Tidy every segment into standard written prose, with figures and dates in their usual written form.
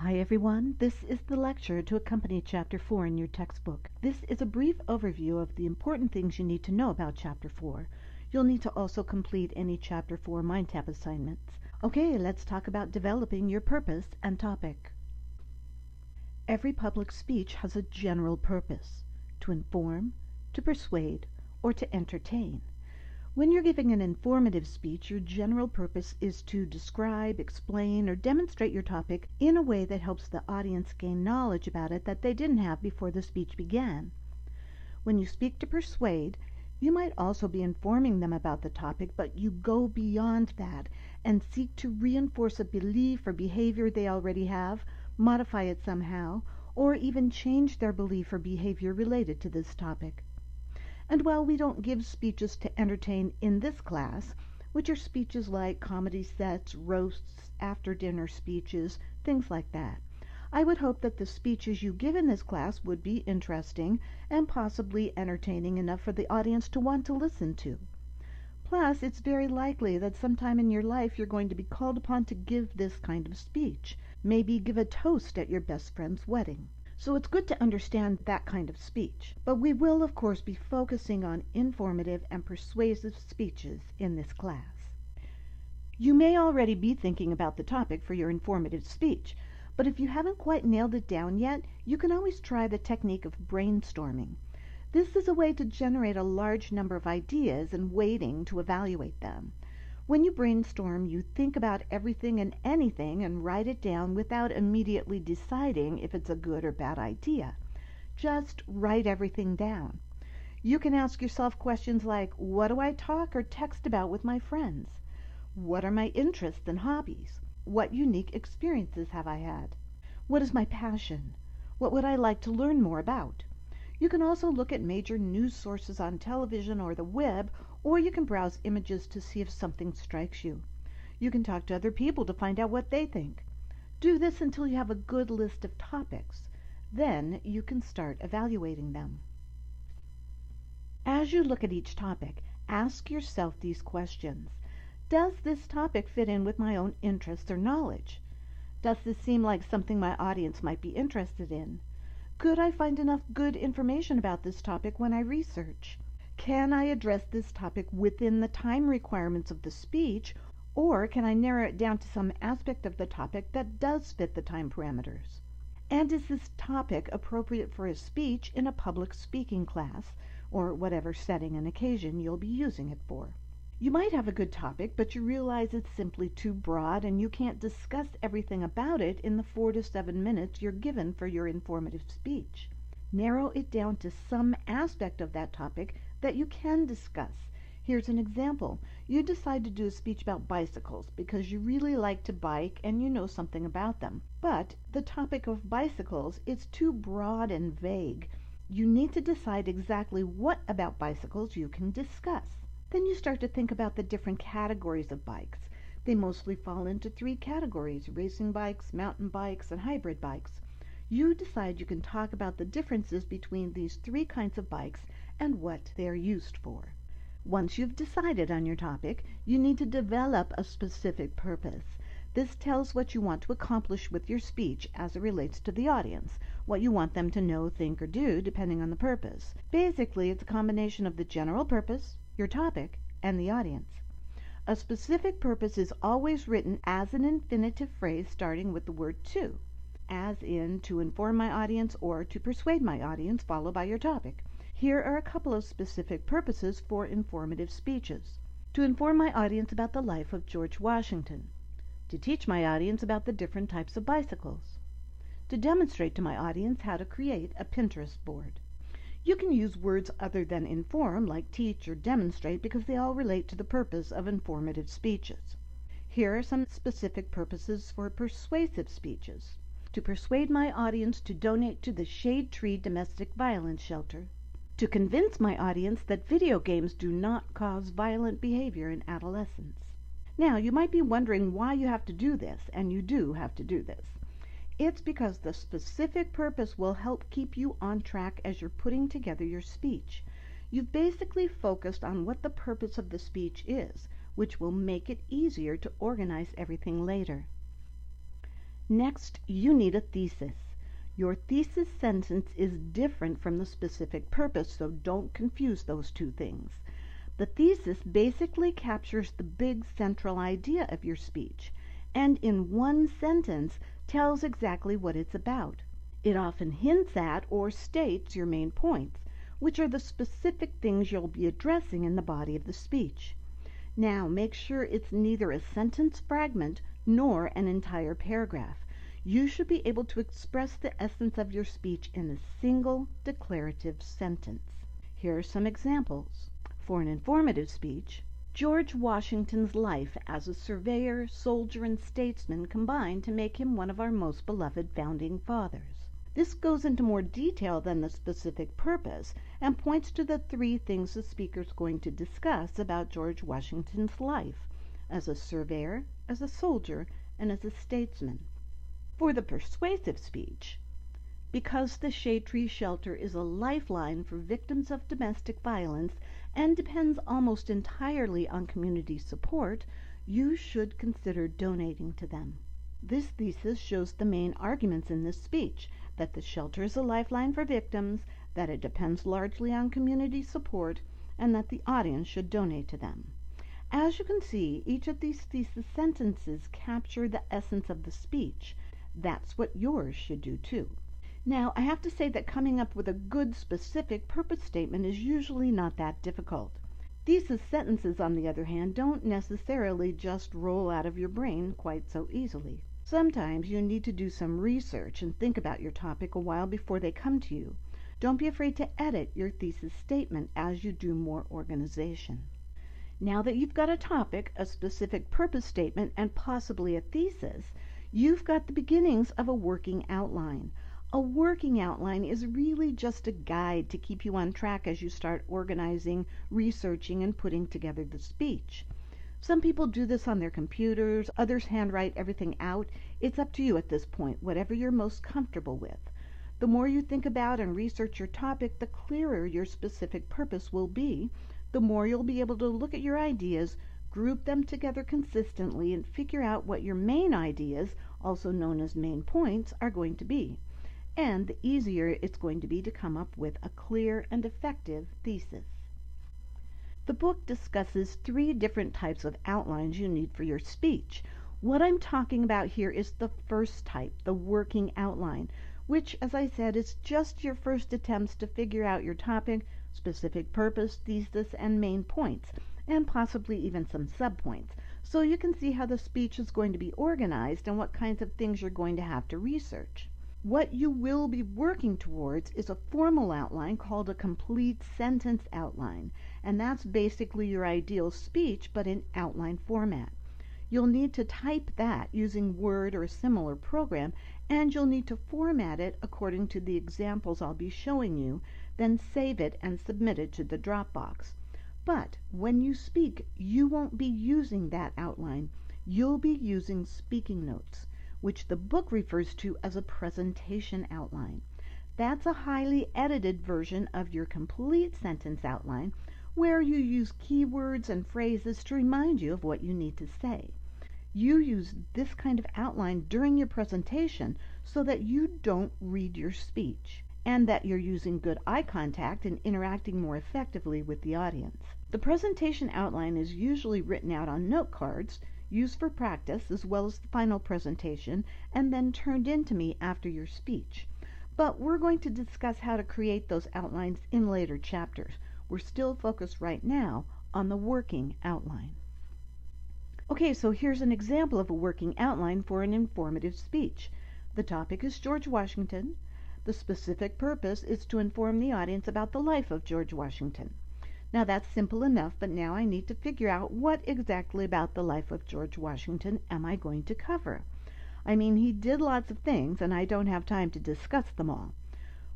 Hi everyone, this is the lecture to accompany Chapter 4 in your textbook. This is a brief overview of the important things you need to know about Chapter 4. You'll need to also complete any Chapter 4 MindTap assignments. Okay, let's talk about developing your purpose and topic. Every public speech has a general purpose: to inform, to persuade, or to entertain. When you're giving an informative speech, your general purpose is to describe, explain, or demonstrate your topic in a way that helps the audience gain knowledge about it that they didn't have before the speech began. When you speak to persuade, you might also be informing them about the topic, but you go beyond that and seek to reinforce a belief or behavior they already have, modify it somehow, or even change their belief or behavior related to this topic. And while we don't give speeches to entertain in this class, which are speeches like comedy sets, roasts, after-dinner speeches, things like that, I would hope that the speeches you give in this class would be interesting and possibly entertaining enough for the audience to want to listen to. Plus, it's very likely that sometime in your life you're going to be called upon to give this kind of speech, maybe give a toast at your best friend's wedding. So it's good to understand that kind of speech. But we will, of course, be focusing on informative and persuasive speeches in this class. You may already be thinking about the topic for your informative speech, but if you haven't quite nailed it down yet, you can always try the technique of brainstorming. This is a way to generate a large number of ideas and waiting to evaluate them. When you brainstorm, you think about everything and anything and write it down without immediately deciding if it's a good or bad idea. Just write everything down. You can ask yourself questions like, what do I talk or text about with my friends? What are my interests and hobbies? What unique experiences have I had? What is my passion? What would I like to learn more about? You can also look at major news sources on television or the web, or you can browse images to see if something strikes you. You can talk to other people to find out what they think. Do this until you have a good list of topics. Then you can start evaluating them. As you look at each topic, ask yourself these questions. Does this topic fit in with my own interests or knowledge? Does this seem like something my audience might be interested in? Could I find enough good information about this topic when I research? Can I address this topic within the time requirements of the speech, or can I narrow it down to some aspect of the topic that does fit the time parameters? And is this topic appropriate for a speech in a public speaking class, or whatever setting and occasion you'll be using it for? You might have a good topic, but you realize it's simply too broad and you can't discuss everything about it in the 4 to 7 minutes you're given for your informative speech. Narrow it down to some aspect of that topic that you can discuss. Here's an example. You decide to do a speech about bicycles because you really like to bike and you know something about them. But the topic of bicycles is too broad and vague. You need to decide exactly what about bicycles you can discuss. Then you start to think about the different categories of bikes. They mostly fall into 3 categories: racing bikes, mountain bikes, and hybrid bikes. You decide you can talk about the differences between these 3 kinds of bikes and what they are used for. Once you've decided on your topic, you need to develop a specific purpose. This tells what you want to accomplish with your speech as it relates to the audience, what you want them to know, think, or do, depending on the purpose. Basically, it's a combination of the general purpose, your topic, and the audience. A specific purpose is always written as an infinitive phrase starting with the word to, as in to inform my audience or to persuade my audience, followed by your topic. Here are a couple of specific purposes for informative speeches. To inform my audience about the life of George Washington. To teach my audience about the different types of bicycles. To demonstrate to my audience how to create a Pinterest board. You can use words other than inform, like teach or demonstrate, because they all relate to the purpose of informative speeches. Here are some specific purposes for persuasive speeches. To persuade my audience to donate to the Shade Tree Domestic Violence Shelter. To convince my audience that video games do not cause violent behavior in adolescents. Now, you might be wondering why you have to do this, and you do have to do this. It's because the specific purpose will help keep you on track as you're putting together your speech. You've basically focused on what the purpose of the speech is, which will make it easier to organize everything later. Next, you need a thesis. Your thesis sentence is different from the specific purpose, so don't confuse those two things. The thesis basically captures the big central idea of your speech, and in one sentence tells exactly what it's about. It often hints at or states your main points, which are the specific things you'll be addressing in the body of the speech. Now, make sure it's neither a sentence fragment nor an entire paragraph. You should be able to express the essence of your speech in a single declarative sentence. Here are some examples. For an informative speech, George Washington's life as a surveyor, soldier, and statesman combined to make him one of our most beloved founding fathers. This goes into more detail than the specific purpose and points to the three things the speaker is going to discuss about George Washington's life as a surveyor, as a soldier, and as a statesman. For the persuasive speech, because the Shade Tree Shelter is a lifeline for victims of domestic violence and depends almost entirely on community support, you should consider donating to them. This thesis shows the main arguments in this speech: that the shelter is a lifeline for victims, that it depends largely on community support, and that the audience should donate to them. As you can see, each of these thesis sentences capture the essence of the speech. That's what yours should do too. Now, I have to say that coming up with a good specific purpose statement is usually not that difficult. Thesis sentences, on the other hand, don't necessarily just roll out of your brain quite so easily. Sometimes you need to do some research and think about your topic a while before they come to you. Don't be afraid to edit your thesis statement as you do more organization. Now that you've got a topic, a specific purpose statement, and possibly a thesis, you've got the beginnings of a working outline. A working outline is really just a guide to keep you on track as you start organizing, researching, and putting together the speech. Some people do this on their computers, others handwrite everything out. It's up to you at this point, whatever you're most comfortable with. The more you think about and research your topic, the clearer your specific purpose will be. The more you'll be able to look at your ideas, group them together consistently, and figure out what your main ideas, also known as main points, are going to be. And the easier it's going to be to come up with a clear and effective thesis. The book discusses 3 different types of outlines you need for your speech. What I'm talking about here is the first type, the working outline, which, as I said, is just your first attempts to figure out your topic, specific purpose, thesis, and main points, and possibly even some subpoints, so you can see how the speech is going to be organized and what kinds of things you're going to have to research. What you will be working towards is a formal outline called a complete sentence outline, and that's basically your ideal speech but in outline format. You'll need to type that using Word or a similar program, and you'll need to format it according to the examples I'll be showing you, then save it and submit it to the Dropbox. But when you speak, you won't be using that outline. You'll be using speaking notes, which the book refers to as a presentation outline. That's a highly edited version of your complete sentence outline, where you use keywords and phrases to remind you of what you need to say. You use this kind of outline during your presentation so that you don't read your speech, and that you're using good eye contact and interacting more effectively with the audience. The presentation outline is usually written out on note cards, used for practice as well as the final presentation, and then turned in to me after your speech. But we're going to discuss how to create those outlines in later chapters. We're still focused right now on the working outline. Okay, so here's an example of a working outline for an informative speech. The topic is George Washington. The specific purpose is to inform the audience about the life of George Washington. Now that's simple enough, but now I need to figure out what exactly about the life of George Washington am I going to cover. I mean, he did lots of things, and I don't have time to discuss them all.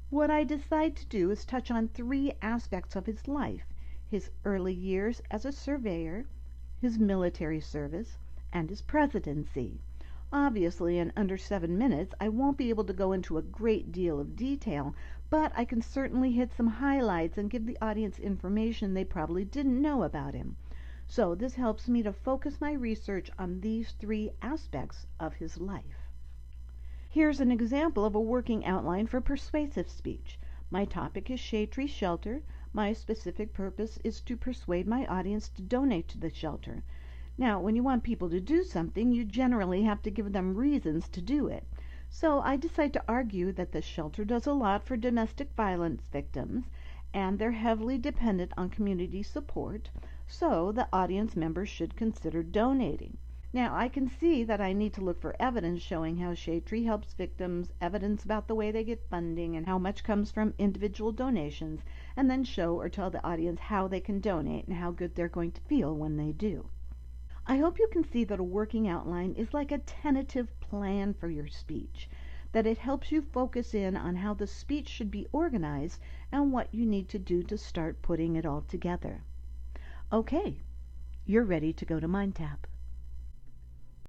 What I decide to do is touch on 3 aspects of his life: his early years as a surveyor, his military service, and his presidency. Obviously, in under 7 minutes, I won't be able to go into a great deal of detail, but I can certainly hit some highlights and give the audience information they probably didn't know about him. So this helps me to focus my research on these 3 aspects of his life. Here's an example of a working outline for persuasive speech. My topic is Shade Tree Shelter. My specific purpose is to persuade my audience to donate to the shelter. Now, when you want people to do something, you generally have to give them reasons to do it. So I decide to argue that the shelter does a lot for domestic violence victims, and they're heavily dependent on community support, so the audience members should consider donating. Now, I can see that I need to look for evidence showing how Shade Tree helps victims, evidence about the way they get funding and how much comes from individual donations, and then show or tell the audience how they can donate and how good they're going to feel when they do. I hope you can see that a working outline is like a tentative plan for your speech, that it helps you focus in on how the speech should be organized and what you need to do to start putting it all together. Okay, you're ready to go to MindTap.